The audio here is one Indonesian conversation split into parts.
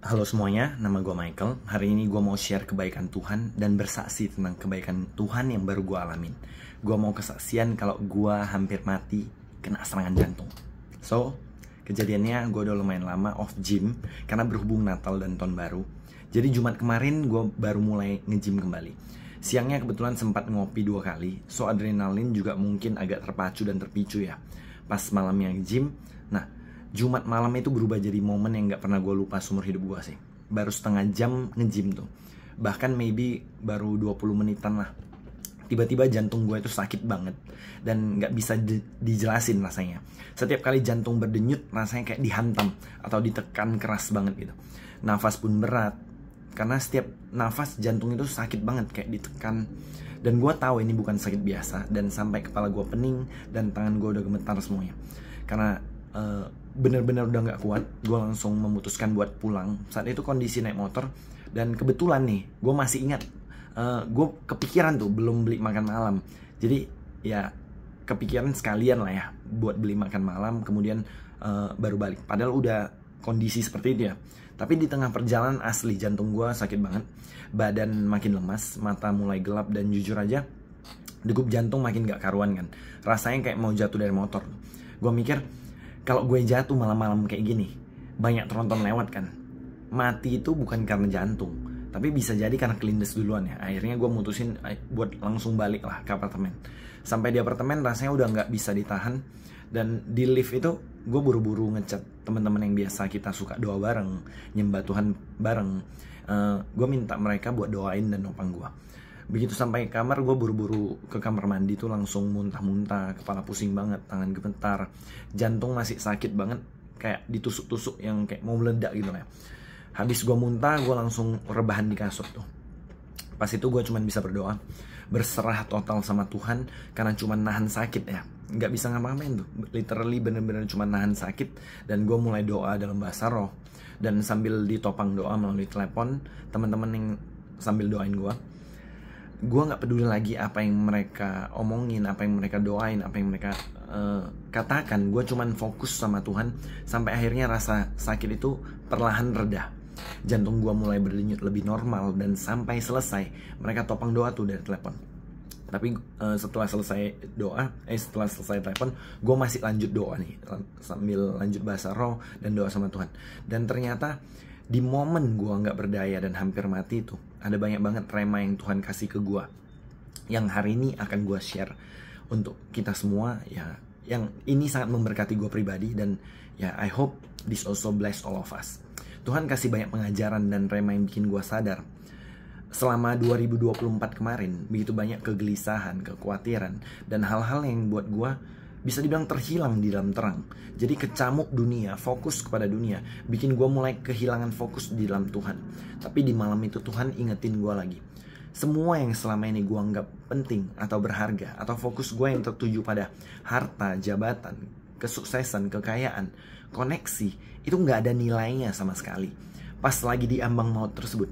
Halo semuanya, nama gue Michael. Hari ini gue mau share kebaikan Tuhan dan bersaksi tentang kebaikan Tuhan yang baru gue alamin. Gue mau kesaksian kalau gue hampir mati kena serangan jantung. So, kejadiannya gue udah lumayan lama off gym karena berhubung Natal dan Tahun Baru. Jadi Jumat kemarin gue baru mulai nge-gym kembali. Siangnya kebetulan sempat ngopi 2 kali, so adrenalin juga mungkin agak terpacu dan terpicu ya. Pas malamnya nge-gym, nah Jumat malam itu berubah jadi momen yang gak pernah gue lupa seumur hidup gue sih. Baru setengah jam nge-gym tuh. Bahkan maybe baru 20 menitan lah. Tiba-tiba jantung gue itu sakit banget. Dan gak bisa dijelasin rasanya. Setiap kali jantung berdenyut rasanya kayak dihantam. Atau ditekan keras banget gitu. Nafas pun berat. Karena setiap nafas jantung itu sakit banget kayak ditekan. Dan gue tahu ini bukan sakit biasa. Dan sampai kepala gue pening. Dan tangan gue udah gemetar semuanya. Karena bener-bener udah gak kuat, gue langsung memutuskan buat pulang. Saat itu kondisi naik motor, dan kebetulan nih, gue masih ingat, gue kepikiran tuh belum beli makan malam. Jadi ya kepikiran sekalian lah ya, buat beli makan malam, kemudian baru balik. Padahal udah kondisi seperti itu ya. Tapi di tengah perjalanan asli jantung gue sakit banget, badan makin lemas, mata mulai gelap, dan jujur aja, degup jantung makin gak karuan kan. Rasanya kayak mau jatuh dari motor. Gue mikir, kalau gue jatuh malam-malam kayak gini, banyak tronton lewat kan. Mati itu bukan karena jantung, tapi bisa jadi karena kelindes duluan ya. Akhirnya gue mutusin buat langsung balik lah ke apartemen. Sampai di apartemen rasanya udah gak bisa ditahan. Dan di lift itu gue buru-buru ngechat teman-teman yang biasa kita suka doa bareng, nyembah Tuhan bareng. Gue minta mereka buat doain dan nopang gue. Begitu sampai kamar, gue buru-buru ke kamar mandi tuh langsung muntah-muntah, kepala pusing banget, tangan gemetar, jantung masih sakit banget, kayak ditusuk-tusuk yang kayak mau meledak gitu lah. Habis gue muntah, gue langsung rebahan di kasur tuh. Pas itu gue cuma bisa berdoa, berserah total sama Tuhan, karena cuma nahan sakit ya, nggak bisa ngapa-ngapain tuh, literally bener-bener cuma nahan sakit. Dan gue mulai doa dalam bahasa roh, dan sambil ditopang doa melalui telepon teman-teman yang sambil doain gue nggak peduli lagi apa yang mereka omongin, apa yang mereka doain, apa yang mereka katakan. Gue cuman fokus sama Tuhan sampai akhirnya rasa sakit itu perlahan reda. Jantung gue mulai berdenyut lebih normal, dan sampai selesai mereka topang doa tuh dari telepon. Tapi setelah selesai telepon, gue masih lanjut doa nih, sambil lanjut bahasa roh dan doa sama Tuhan. Dan ternyata di momen gue gak berdaya dan hampir mati itu, ada banyak banget rema yang Tuhan kasih ke gue, yang hari ini akan gue share untuk kita semua ya. Yang ini sangat memberkati gue pribadi, dan ya I hope this also bless all of us. Tuhan kasih banyak pengajaran dan rema yang bikin gue sadar. Selama 2024 kemarin, begitu banyak kegelisahan, kekhawatiran, dan hal-hal yang buat gue bisa dibilang terhilang di dalam terang. Jadi kecamuk dunia, fokus kepada dunia, bikin gue mulai kehilangan fokus di dalam Tuhan. Tapi di malam itu Tuhan ingetin gue lagi, semua yang selama ini gue anggap penting atau berharga, atau fokus gue yang tertuju pada harta, jabatan, kesuksesan, kekayaan, koneksi, itu gak ada nilainya sama sekali. Pas lagi di ambang maut tersebut,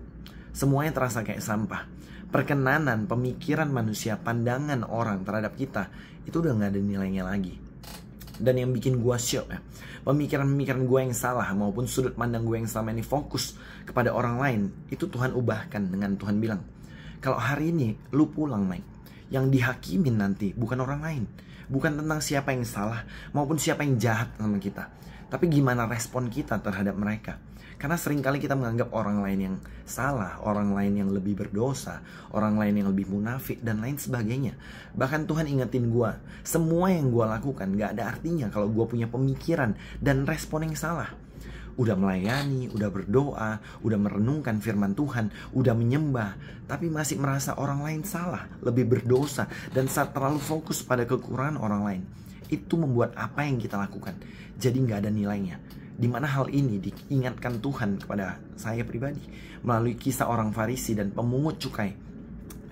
semuanya terasa kayak sampah. Perkenanan, pemikiran manusia, pandangan orang terhadap kita, itu udah gak ada nilainya lagi. Dan yang bikin gue shock ya, pemikiran-pemikiran gue yang salah maupun sudut pandang gue yang selama ini fokus kepada orang lain, itu Tuhan ubahkan dengan Tuhan bilang, kalau hari ini lu pulang Mike, yang dihakimin nanti bukan orang lain, bukan tentang siapa yang salah maupun siapa yang jahat sama kita, tapi gimana respon kita terhadap mereka. Karena seringkali kita menganggap orang lain yang salah, orang lain yang lebih berdosa, orang lain yang lebih munafik, dan lain sebagainya. Bahkan Tuhan ingetin gue, semua yang gue lakukan gak ada artinya kalau gue punya pemikiran dan respon yang salah. Udah melayani, udah berdoa, udah merenungkan firman Tuhan, udah menyembah, tapi masih merasa orang lain salah, lebih berdosa, dan saat terlalu fokus pada kekurangan orang lain, itu membuat apa yang kita lakukan jadi gak ada nilainya. Dimana hal ini diingatkan Tuhan kepada saya pribadi melalui kisah orang Farisi dan pemungut cukai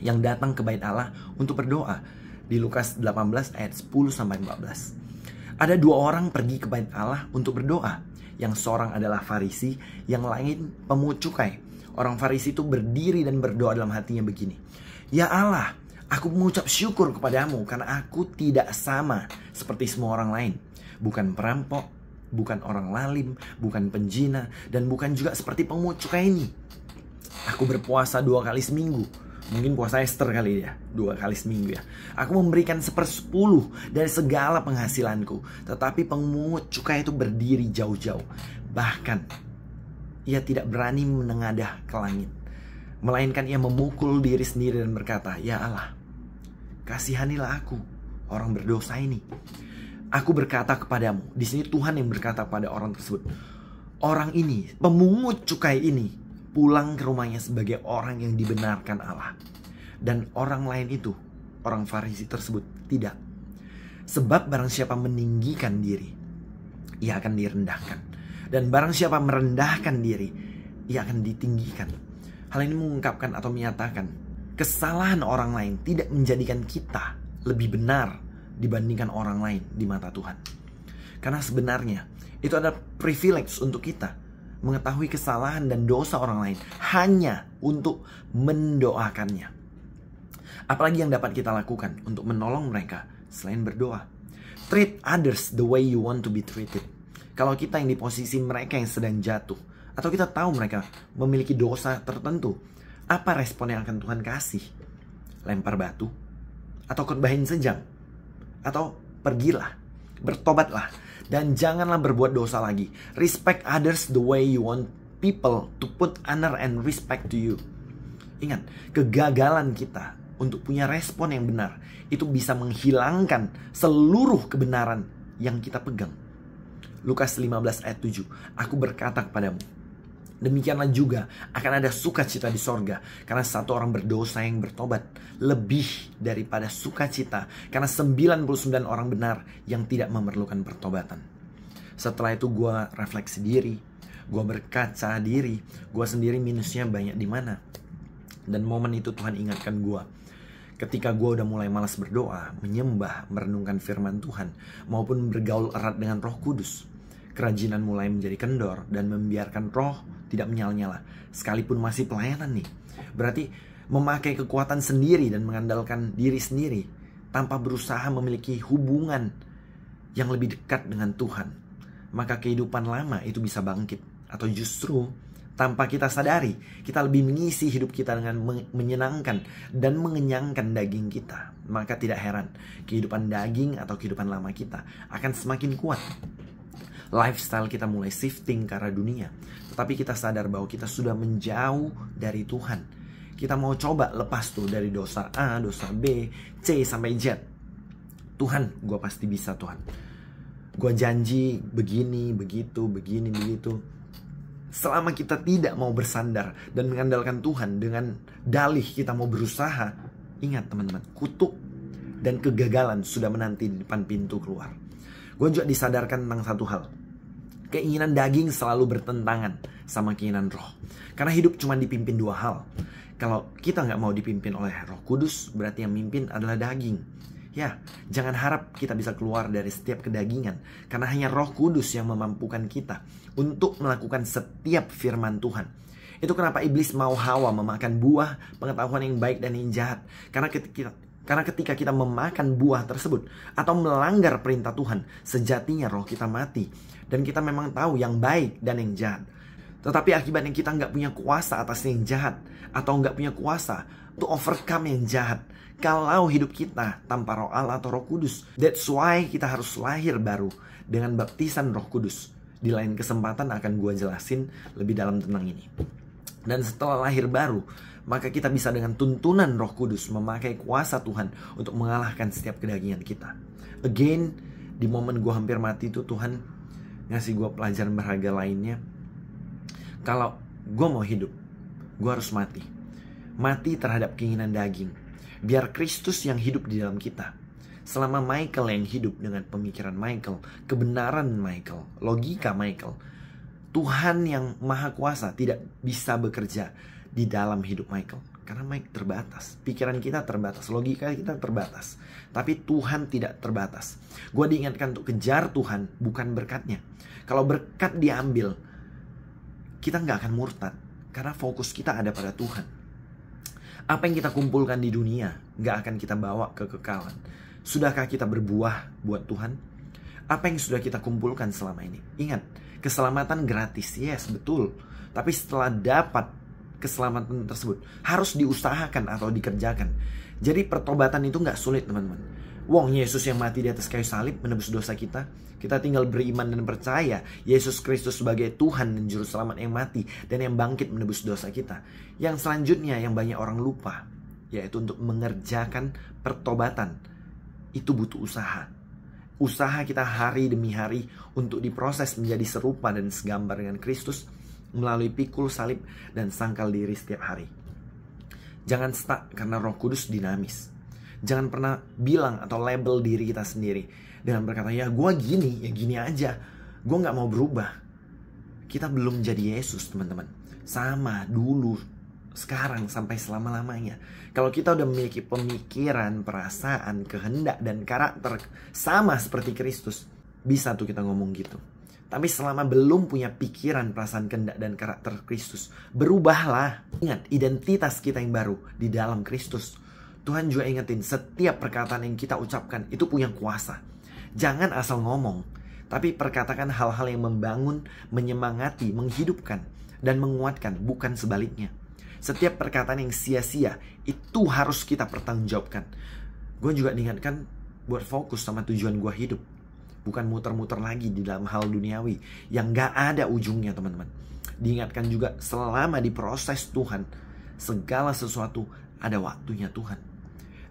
yang datang ke bait Allah untuk berdoa di Lukas 18 ayat 10-14. Ada 2 orang pergi ke bait Allah untuk berdoa. Yang seorang adalah Farisi, yang lain pemungut cukai. Orang Farisi itu berdiri dan berdoa dalam hatinya begini, ya Allah, aku mengucap syukur kepadamu karena aku tidak sama seperti semua orang lain. Bukan perampok, bukan orang lalim, bukan penjina, dan bukan juga seperti pemungut cukai ini. Aku berpuasa 2 kali seminggu. Mungkin puasa Esther kali ya, 2 kali seminggu ya. Aku memberikan 1/10 dari segala penghasilanku. Tetapi pemungut cukai itu berdiri jauh-jauh. Bahkan ia tidak berani menengadah ke langit, melainkan ia memukul diri sendiri dan berkata, "Ya Allah, kasihanilah aku, orang berdosa ini." Aku berkata kepadamu, di sini Tuhan yang berkata pada orang tersebut, orang ini, pemungut cukai ini, pulang ke rumahnya sebagai orang yang dibenarkan Allah. Dan orang lain itu, orang Farisi tersebut, tidak. Sebab barang siapa meninggikan diri, ia akan direndahkan. Dan barang siapa merendahkan diri, ia akan ditinggikan. Hal ini mengungkapkan atau menyatakan, kesalahan orang lain tidak menjadikan kita lebih benar dibandingkan orang lain di mata Tuhan. Karena sebenarnya itu adalah privilege untuk kita mengetahui kesalahan dan dosa orang lain hanya untuk mendoakannya. Apalagi yang dapat kita lakukan untuk menolong mereka selain berdoa? Treat others the way you want to be treated. Kalau kita yang di posisi mereka yang sedang jatuh, atau kita tahu mereka memiliki dosa tertentu, apa respon yang akan Tuhan kasih? Lempar batu? Atau khotbahin sejam? Atau pergilah, bertobatlah, dan janganlah berbuat dosa lagi. Respect others the way you want people to put honor and respect to you. Ingat, kegagalan kita untuk punya respon yang benar itu bisa menghilangkan seluruh kebenaran yang kita pegang. Lukas 15 ayat 7, aku berkata kepadamu, demikianlah juga akan ada sukacita di sorga karena satu orang berdosa yang bertobat, lebih daripada sukacita karena 99 orang benar yang tidak memerlukan pertobatan. Setelah itu gue refleksi diri, gue berkaca diri, gue sendiri minusnya banyak di mana. Dan momen itu Tuhan ingatkan gue, ketika gue udah mulai malas berdoa, menyembah, merenungkan firman Tuhan, maupun bergaul erat dengan Roh Kudus, kerajinan mulai menjadi kendor dan membiarkan roh tidak menyala-nyala. Sekalipun masih pelayanan nih, berarti memakai kekuatan sendiri dan mengandalkan diri sendiri tanpa berusaha memiliki hubungan yang lebih dekat dengan Tuhan. Maka kehidupan lama itu bisa bangkit. Atau justru tanpa kita sadari, kita lebih mengisi hidup kita dengan menyenangkan dan mengenyangkan daging kita. Maka tidak heran kehidupan daging atau kehidupan lama kita akan semakin kuat. Lifestyle kita mulai shifting ke arah dunia, tetapi kita sadar bahwa kita sudah menjauh dari Tuhan. Kita mau coba lepas tuh dari dosa A, dosa B, C sampai Z. Tuhan, gue pasti bisa Tuhan. Gue janji begini, begitu, begini, begitu. Selama kita tidak mau bersandar dan mengandalkan Tuhan dengan dalih kita mau berusaha, ingat teman-teman, kutuk dan kegagalan sudah menanti di depan pintu keluar. Gue juga disadarkan tentang satu hal. Keinginan daging selalu bertentangan sama keinginan roh. Karena hidup cuma dipimpin 2 hal. Kalau kita nggak mau dipimpin oleh Roh Kudus, berarti yang mimpin adalah daging. Ya, jangan harap kita bisa keluar dari setiap kedagingan. Karena hanya Roh Kudus yang memampukan kita untuk melakukan setiap firman Tuhan. Itu kenapa iblis mau Hawa memakan buah pengetahuan yang baik dan yang jahat. Karena ketika kita memakan buah tersebut atau melanggar perintah Tuhan, sejatinya roh kita mati. Dan kita memang tahu yang baik dan yang jahat. Tetapi akibatnya kita nggak punya kuasa atas yang jahat, atau nggak punya kuasa untuk overcome yang jahat kalau hidup kita tanpa roh Allah atau Roh Kudus. That's why kita harus lahir baru dengan baptisan Roh Kudus. Di lain kesempatan akan gue jelasin lebih dalam tentang ini. Dan setelah lahir baru, maka kita bisa dengan tuntunan Roh Kudus memakai kuasa Tuhan untuk mengalahkan setiap kedagingan kita. Again, di momen gue hampir mati itu Tuhan ngasih gue pelajaran berharga lainnya. Kalau gue mau hidup, gue harus mati. Mati terhadap keinginan daging. Biar Kristus yang hidup di dalam kita. Selama Michael yang hidup dengan pemikiran Michael, kebenaran Michael, logika Michael, Tuhan yang maha kuasa tidak bisa bekerja di dalam hidup Michael. Karena Mike terbatas, pikiran kita terbatas, logika kita terbatas. Tapi Tuhan tidak terbatas. Gue diingatkan untuk kejar Tuhan, bukan berkatnya. Kalau berkat diambil, kita nggak akan murtad. Karena fokus kita ada pada Tuhan. Apa yang kita kumpulkan di dunia nggak akan kita bawa ke kekekalan. Sudahkah kita berbuah buat Tuhan? Apa yang sudah kita kumpulkan selama ini? Ingat, keselamatan gratis, yes, betul. Tapi setelah dapat keselamatan tersebut, harus diusahakan atau dikerjakan. Jadi pertobatan itu gak sulit, teman-teman. Wong Yesus yang mati di atas kayu salib menebus dosa kita. Kita tinggal beriman dan percaya Yesus Kristus sebagai Tuhan dan Juru Selamat yang mati dan yang bangkit menebus dosa kita. Yang selanjutnya yang banyak orang lupa, yaitu untuk mengerjakan pertobatan. Itu butuh usaha. Usaha kita hari demi hari untuk diproses menjadi serupa dan segambar dengan Kristus melalui pikul salib dan sangkal diri setiap hari. Jangan stuck karena Roh Kudus dinamis. Jangan pernah bilang atau label diri kita sendiri dengan berkata, ya gue gini, ya gini aja, gue gak mau berubah. Kita belum jadi Yesus, teman-teman. Sama dulu, sekarang, sampai selama-lamanya. Kalau kita udah memiliki pemikiran, perasaan, kehendak, dan karakter sama seperti Kristus, bisa tuh kita ngomong gitu. Tapi selama belum punya pikiran, perasaan, kehendak, dan karakter Kristus, berubahlah. Ingat, identitas kita yang baru di dalam Kristus. Tuhan juga ingetin, setiap perkataan yang kita ucapkan itu punya kuasa. Jangan asal ngomong, tapi perkatakan hal-hal yang membangun, menyemangati, menghidupkan, dan menguatkan, bukan sebaliknya. Setiap perkataan yang sia-sia itu harus kita pertanggungjawabkan. Gue juga diingatkan buat fokus sama tujuan gue hidup. Bukan muter-muter lagi di dalam hal duniawi yang gak ada ujungnya, teman-teman. Diingatkan juga selama diproses Tuhan, segala sesuatu ada waktunya Tuhan.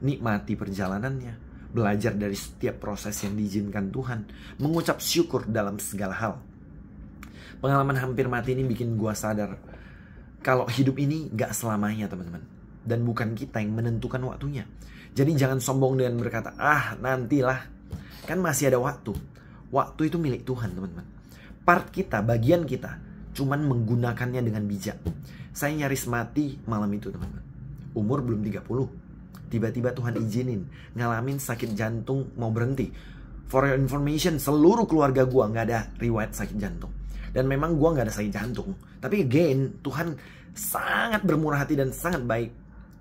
Nikmati perjalanannya, belajar dari setiap proses yang diizinkan Tuhan, mengucap syukur dalam segala hal. Pengalaman hampir mati ini bikin gue sadar kalau hidup ini gak selamanya, teman-teman. Dan bukan kita yang menentukan waktunya. Jadi jangan sombong dengan berkata, nantilah. Kan masih ada waktu. Waktu itu milik Tuhan, teman-teman. Part kita, bagian kita, cuman menggunakannya dengan bijak. Saya nyaris mati malam itu, teman-teman. Umur belum 30. Tiba-tiba Tuhan izinin ngalamin sakit jantung mau berhenti. For your information, seluruh keluarga gue gak ada riwayat sakit jantung. Dan memang gue gak ada sakit jantung. Tapi again, Tuhan sangat bermurah hati dan sangat baik.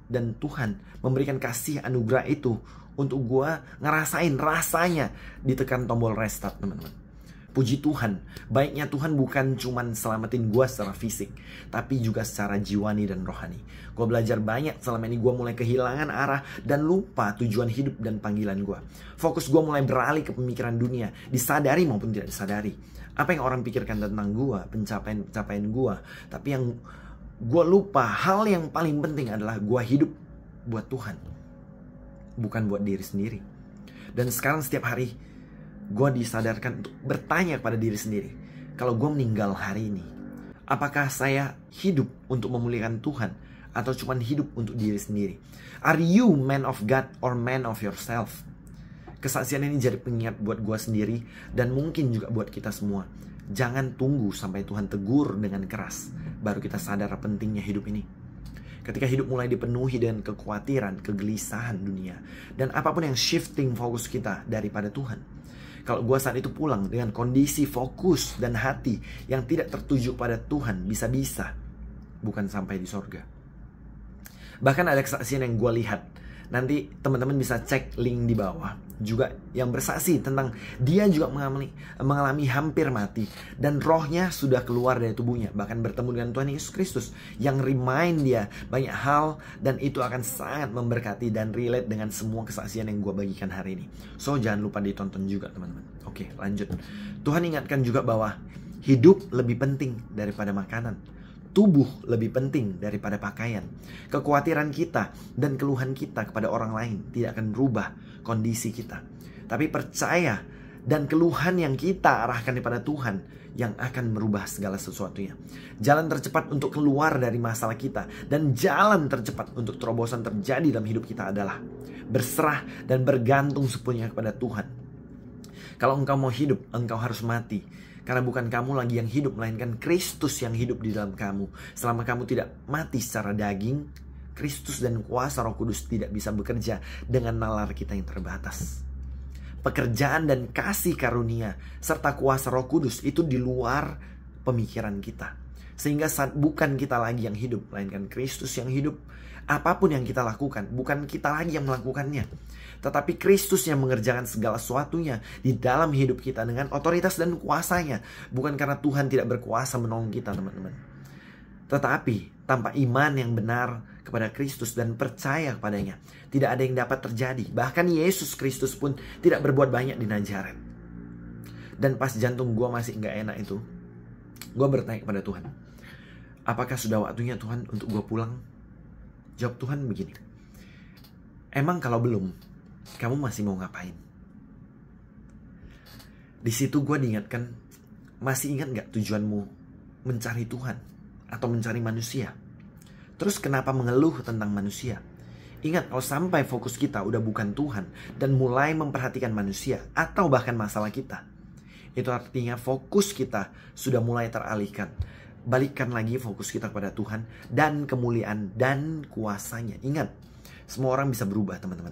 Dan Tuhan memberikan kasih anugerah itu untuk gue ngerasain rasanya ditekan tombol restart, teman-teman. Puji Tuhan, baiknya Tuhan bukan cuman selamatin gue secara fisik, tapi juga secara jiwani dan rohani. Gue belajar banyak selama ini, gue mulai kehilangan arah dan lupa tujuan hidup dan panggilan gue. Fokus gue mulai beralih ke pemikiran dunia, disadari maupun tidak disadari. Apa yang orang pikirkan tentang gue, pencapaian gue. Tapi yang gue lupa, hal yang paling penting adalah gue hidup buat Tuhan, bukan buat diri sendiri. Dan sekarang setiap hari gue disadarkan untuk bertanya kepada diri sendiri, kalau gue meninggal hari ini, apakah saya hidup untuk memuliakan Tuhan atau cuma hidup untuk diri sendiri? Are you man of God or man of yourself? Kesaksian ini jadi pengingat buat gue sendiri dan mungkin juga buat kita semua. Jangan tunggu sampai Tuhan tegur dengan keras baru kita sadar pentingnya hidup ini. Ketika hidup mulai dipenuhi dengan kekhawatiran, kegelisahan dunia, dan apapun yang shifting fokus kita daripada Tuhan. Kalau gue saat itu pulang dengan kondisi fokus dan hati yang tidak tertuju pada Tuhan, bisa-bisa bukan sampai di sorga. Bahkan ada kesaksian yang gue lihat. Nanti teman-teman bisa cek link di bawah. Juga yang bersaksi tentang dia juga mengalami hampir mati. Dan rohnya sudah keluar dari tubuhnya. Bahkan bertemu dengan Tuhan Yesus Kristus. Yang remind dia banyak hal. Dan itu akan sangat memberkati dan relate dengan semua kesaksian yang gue bagikan hari ini. So jangan lupa ditonton juga, teman-teman. Oke, lanjut. Tuhan ingatkan juga bahwa hidup lebih penting daripada makanan. Tubuh lebih penting daripada pakaian. Kekhawatiran kita dan keluhan kita kepada orang lain tidak akan berubah kondisi kita. Tapi percaya dan keluhan yang kita arahkan kepada Tuhan yang akan merubah segala sesuatunya. Jalan tercepat untuk keluar dari masalah kita dan jalan tercepat untuk terobosan terjadi dalam hidup kita adalah berserah dan bergantung sepenuhnya kepada Tuhan. Kalau engkau mau hidup, engkau harus mati. Karena bukan kamu lagi yang hidup, melainkan Kristus yang hidup di dalam kamu. Selama kamu tidak mati secara daging, Kristus dan kuasa Roh Kudus tidak bisa bekerja dengan nalar kita yang terbatas. Pekerjaan dan kasih karunia serta kuasa Roh Kudus itu di luar pemikiran kita. Sehingga saat bukan kita lagi yang hidup, melainkan Kristus yang hidup, apapun yang kita lakukan, bukan kita lagi yang melakukannya, tetapi Kristus yang mengerjakan segala sesuatunya di dalam hidup kita dengan otoritas dan kuasanya. Bukan karena Tuhan tidak berkuasa menolong kita, teman-teman, tetapi tanpa iman yang benar kepada Kristus dan percaya kepadanya, tidak ada yang dapat terjadi. Bahkan Yesus Kristus pun tidak berbuat banyak di Nazaret. Dan pas jantung gue masih gak enak itu, gue bertanya kepada Tuhan, apakah sudah waktunya Tuhan untuk gue pulang? Jawab Tuhan begini, emang kalau belum, kamu masih mau ngapain? Di situ gue diingatkan, masih ingat gak tujuanmu mencari Tuhan atau mencari manusia? Terus kenapa mengeluh tentang manusia? Ingat, kalau sampai fokus kita udah bukan Tuhan dan mulai memperhatikan manusia atau bahkan masalah kita, itu artinya fokus kita sudah mulai teralihkan. Balikkan lagi fokus kita kepada Tuhan dan kemuliaan dan kuasanya. Ingat, semua orang bisa berubah, teman-teman.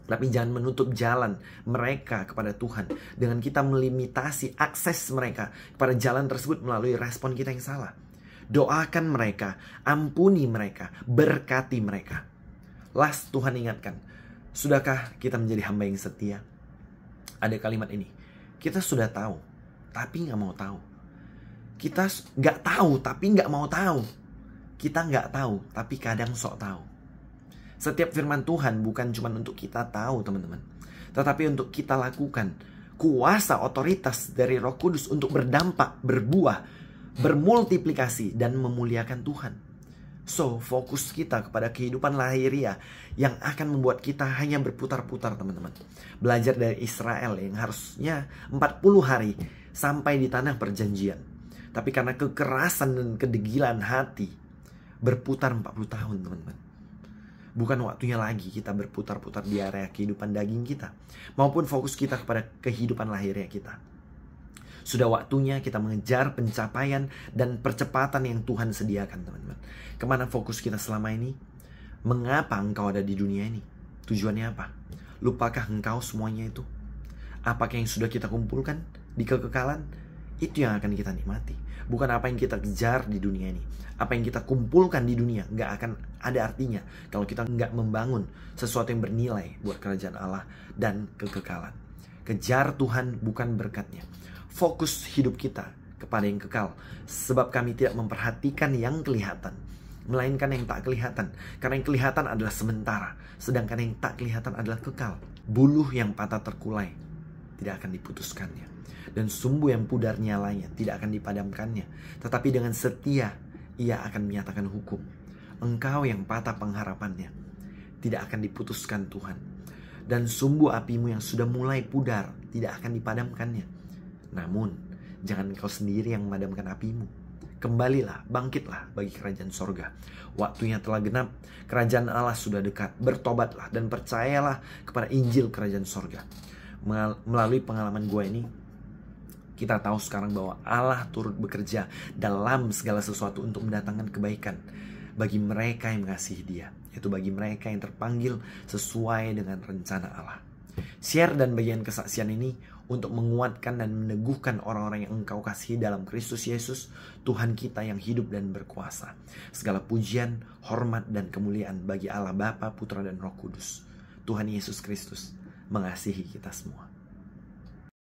Tapi jangan menutup jalan mereka kepada Tuhan dengan kita melimitasi akses mereka kepada jalan tersebut melalui respon kita yang salah. Doakan mereka, ampuni mereka, berkati mereka. Last, Tuhan ingatkan, sudahkah kita menjadi hamba yang setia? Ada kalimat ini, kita sudah tahu, tapi gak mau tahu. Kita gak tahu, tapi gak mau tahu. Kita gak tahu, tapi kadang sok tahu. Setiap firman Tuhan bukan cuma untuk kita tahu, teman-teman, tetapi untuk kita lakukan. Kuasa otoritas dari Roh Kudus untuk berdampak, berbuah, bermultiplikasi, dan memuliakan Tuhan. So, fokus kita kepada kehidupan lahiriah yang akan membuat kita hanya berputar-putar, teman-teman. Belajar dari Israel yang harusnya 40 hari sampai di tanah perjanjian. Tapi karena kekerasan dan kedegilan hati, berputar 40 tahun, teman-teman. Bukan waktunya lagi kita berputar-putar di area kehidupan daging kita, maupun fokus kita kepada kehidupan lahiriah kita. Sudah waktunya kita mengejar pencapaian dan percepatan yang Tuhan sediakan, teman-teman. Kemana fokus kita selama ini? Mengapa engkau ada di dunia ini? Tujuannya apa? Lupakah engkau semuanya itu? Apakah yang sudah kita kumpulkan di kekekalan? Itu yang akan kita nikmati. Bukan apa yang kita kejar di dunia ini. Apa yang kita kumpulkan di dunia gak akan ada artinya kalau kita gak membangun sesuatu yang bernilai buat kerajaan Allah dan kekekalan. Kejar Tuhan, bukan berkatnya. Fokus hidup kita kepada yang kekal, sebab kami tidak memperhatikan yang kelihatan, melainkan yang tak kelihatan. Karena yang kelihatan adalah sementara, sedangkan yang tak kelihatan adalah kekal. Buluh yang patah terkulai tidak akan diputuskannya, dan sumbu yang pudar nyalanya tidak akan dipadamkannya. Tetapi dengan setia ia akan menyatakan hukum. Engkau yang patah pengharapannya tidak akan diputuskan Tuhan, dan sumbu apimu yang sudah mulai pudar tidak akan dipadamkannya. Namun, jangan engkau sendiri yang memadamkan apimu. Kembalilah, bangkitlah bagi kerajaan sorga. Waktunya telah genap, kerajaan Allah sudah dekat. Bertobatlah dan percayalah kepada Injil kerajaan sorga. Melalui pengalaman gue ini, kita tahu sekarang bahwa Allah turut bekerja dalam segala sesuatu untuk mendatangkan kebaikan bagi mereka yang mengasihi Dia, yaitu bagi mereka yang terpanggil sesuai dengan rencana Allah. Share dan bagian kesaksian ini untuk menguatkan dan meneguhkan orang-orang yang engkau kasihi dalam Kristus Yesus, Tuhan kita yang hidup dan berkuasa. Segala pujian, hormat, dan kemuliaan bagi Allah Bapa, Putra, dan Roh Kudus. Tuhan Yesus Kristus mengasihi kita semua.